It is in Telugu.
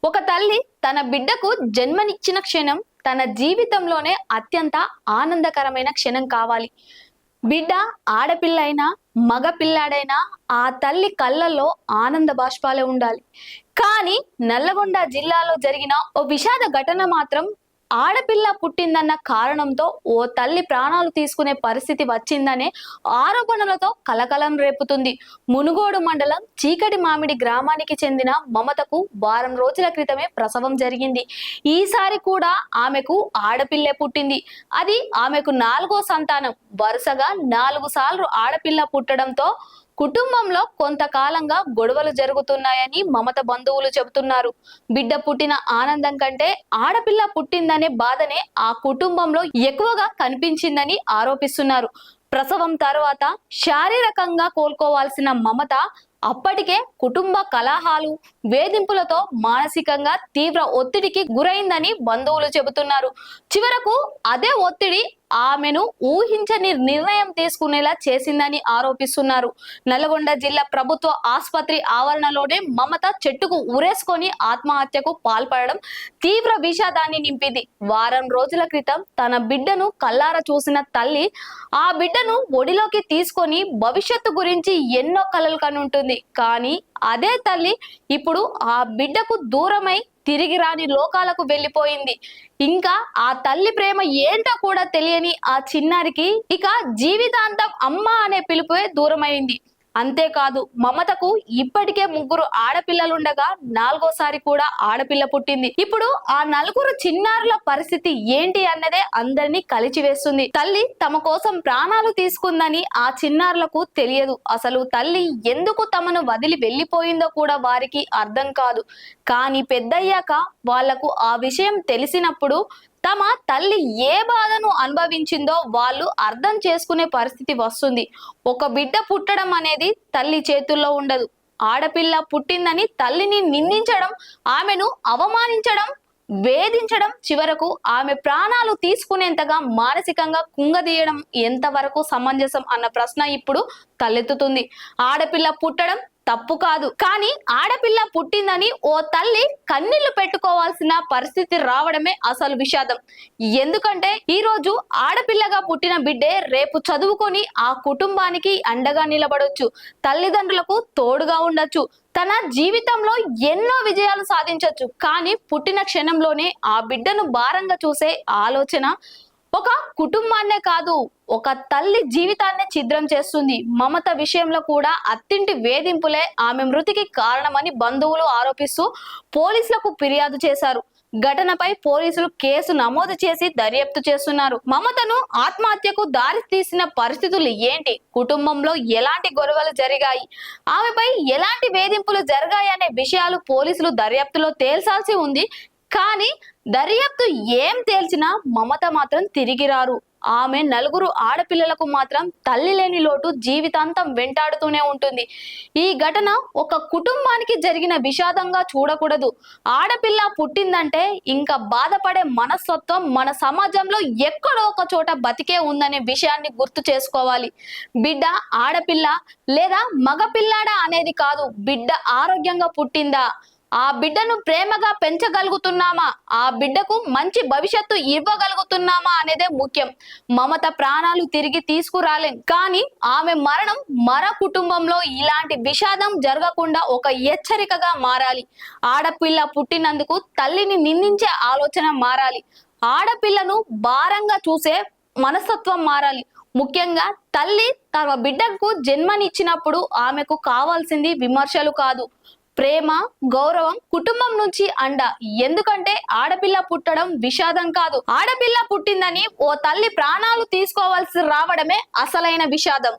ఒక తల్లి తన బిడ్డకు జన్మనిచ్చిన క్షణం తన జీవితంలోనే అత్యంత ఆనందకరమైన క్షణం కావాలి. బిడ్డ ఆడపిల్ల అయినా మగ పిల్లాడైనా ఆ తల్లి కళ్ళల్లో ఆనంద బాష్పాలే ఉండాలి. కానీ నల్లగొండ జిల్లాలో జరిగిన ఓ విషాద ఘటన మాత్రం ఆడపిల్ల పుట్టిందన్న కారణంతో ఓ తల్లి ప్రాణాలు తీసుకునే పరిస్థితి వచ్చిందనే ఆరోపణలతో కలకలం రేపుతుంది. మునుగోడు మండలం చీకటి మామిడి గ్రామానికి చెందిన మమతకు వారం రోజుల క్రితమే ప్రసవం జరిగింది. ఈసారి కూడా ఆమెకు ఆడపిల్లే పుట్టింది. అది ఆమెకు 4వ సంతానం. వరుసగా 4 సార్లు ఆడపిల్ల పుట్టడంతో కుటుంబంలో కొంతకాలంగా గొడవలు జరుగుతున్నాయని మమత బంధువులు చెబుతున్నారు. బిడ్డ పుట్టిన ఆనందం కంటే ఆడపిల్ల పుట్టిందనే బాధనే ఆ కుటుంబంలో ఎక్కువగా కనిపించిందని ఆరోపిస్తున్నారు. ప్రసవం తర్వాత శారీరకంగా కోలుకోవాల్సిన మమత అప్పటికే కుటుంబ కలహాలు, వేధింపులతో మానసికంగా తీవ్ర ఒత్తిడికి గురైందని బంధువులు చెబుతున్నారు. చివరకు అదే ఒత్తిడి ఆమెను ఊహించని నిర్ణయం తీసుకునేలా చేసిందని ఆరోపిస్తున్నారు. నల్గొండ జిల్లా ప్రభుత్వ ఆసుపత్రి ఆవరణలోనే మమత చెట్టుకు ఉరేసుకొని ఆత్మహత్యకు పాల్పడడం తీవ్ర విషాదాన్ని నింపింది. వారం రోజుల క్రితం తన బిడ్డను కల్లారా చూసిన తల్లి ఆ బిడ్డను ఒడిలోకి తీసుకొని భవిష్యత్తు గురించి ఎన్నో కలలు కనుంటుంది. కానీ అదే తల్లి ఇప్పుడు ఆ బిడ్డకు దూరమై తిరిగి రాని లోకాలకు వెళ్ళిపోయింది. ఇంకా ఆ తల్లి ప్రేమ ఏంటో కూడా తెలియని ఆ చిన్నారికి ఇక జీవితాంతం అమ్మ అనే పిలుపే దూరమైంది. అంతేకాదు మమతకు ఇప్పటికే 3 ఆడపిల్లలుండగా 4వసారి కూడా ఆడపిల్ల పుట్టింది. ఇప్పుడు ఆ 4 చిన్నారుల పరిస్థితి ఏంటి అన్నదే అందరినీ కలిచివేస్తుంది. తల్లి తమ కోసం ప్రాణాలు తీసుకుందని ఆ చిన్నారులకు తెలియదు. అసలు తల్లి ఎందుకు తమను వదిలి వెళ్ళిపోయిందో కూడా వారికి అర్థం కాదు. కానీ పెద్దయ్యాక వాళ్లకు ఆ విషయం తెలిసినప్పుడు తమ తల్లి ఏ బాధను అనుభవించిందో వాళ్ళు అర్థం చేసుకునే పరిస్థితి వస్తుంది. ఒక బిడ్డ పుట్టడం అనేది తల్లి చేతుల్లో ఉండదు. ఆడపిల్ల పుట్టిందని తల్లిని నిందించడం, ఆమెను అవమానించడం, వేధించడం, చివరకు ఆమె ప్రాణాలు తీసుకునేంతగా మానసికంగా కుంగదీయడం ఎంతవరకు సమంజసం అన్న ప్రశ్న ఇప్పుడు తలెత్తుతుంది. ఆడపిల్ల పుట్టడం తప్పు కాదు, కానీ ఆడపిల్ల పుట్టిందని ఓ తల్లి కన్నీళ్లు పెట్టుకోవాల్సిన పరిస్థితి రావడమే అసలు విషాదం. ఎందుకంటే ఈ రోజు ఆడపిల్లగా పుట్టిన బిడ్డే రేపు చదువుకొని ఆ కుటుంబానికి అండగా నిలబడొచ్చు, తల్లిదండ్రులకు తోడుగా ఉండొచ్చు, తన జీవితంలో ఎన్నో విజయాలు సాధించొచ్చు. కానీ పుట్టిన క్షణంలోనే ఆ బిడ్డను భారంగా చూసే ఆలోచన ఒక కుటుంబాన్నే కాదు, ఒక తల్లి జీవితాన్ని ఛిద్రం చేస్తుంది. మమత విషయంలో కూడా అత్తింటి వేధింపులే ఆమె మృతికి కారణమని బంధువులు ఆరోపిస్తూ పోలీసులకు ఫిర్యాదు చేశారు. ఘటనపై పోలీసులు కేసు నమోదు చేసి దర్యాప్తు చేస్తున్నారు. మమతను ఆత్మహత్యకు దారి తీసిన పరిస్థితులు ఏంటి, కుటుంబంలో ఎలాంటి గొడవలు జరిగాయి, ఆమెపై ఎలాంటి వేధింపులు జరిగాయి అనే విషయాలు పోలీసులు దర్యాప్తులో తేల్చాల్సి ఉంది. కానీ దర్యాప్తు ఏం తేల్చినా మమత మాత్రం తిరిగి రారు. ఆమె 4 ఆడపిల్లలకు మాత్రం తల్లి లేని లోటు జీవితాంతం వెంటాడుతూనే ఉంటుంది. ఈ ఘటన ఒక కుటుంబానికి జరిగిన విషాదంగా చూడకూడదు. ఆడపిల్ల పుట్టిందంటే ఇంకా బాధపడే మనస్తత్వం మన సమాజంలో ఎక్కడో ఒక చోట బతికే ఉందనే విషయాన్ని గుర్తు చేసుకోవాలి. బిడ్డ ఆడపిల్ల లేదా మగ పిల్లాడా అనేది కాదు, బిడ్డ ఆరోగ్యంగా పుట్టిందా, ఆ బిడ్డను ప్రేమగా పెంచగలుగుతున్నామా, ఆ బిడ్డకు మంచి భవిష్యత్తు ఇవ్వగలుగుతున్నామా అనేదే ముఖ్యం. మమత ప్రాణాలు తిరిగి తీసుకురాలేం, కానీ ఆమె మరణం మరో కుటుంబంలో ఇలాంటి విషాదం జరగకుండా ఒక హెచ్చరికగా మారాలి. ఆడపిల్ల పుట్టినందుకు తల్లిని నిందించే ఆలోచన మారాలి. ఆడపిల్లను భారంగా చూసే మనస్తత్వం మారాలి. ముఖ్యంగా తల్లి తన బిడ్డకు జన్మనిచ్చినప్పుడు ఆమెకు కావాల్సింది విమర్శలు కాదు, ప్రేమ, గౌరవం, కుటుంబం నుంచి అండ. ఎందుకంటే ఆడపిల్ల పుట్టడం విషాదం కాదు, ఆడపిల్ల పుట్టిందని ఓ తల్లి ప్రాణాలు తీసుకోవాల్సి రావడమే అసలైన విషాదం.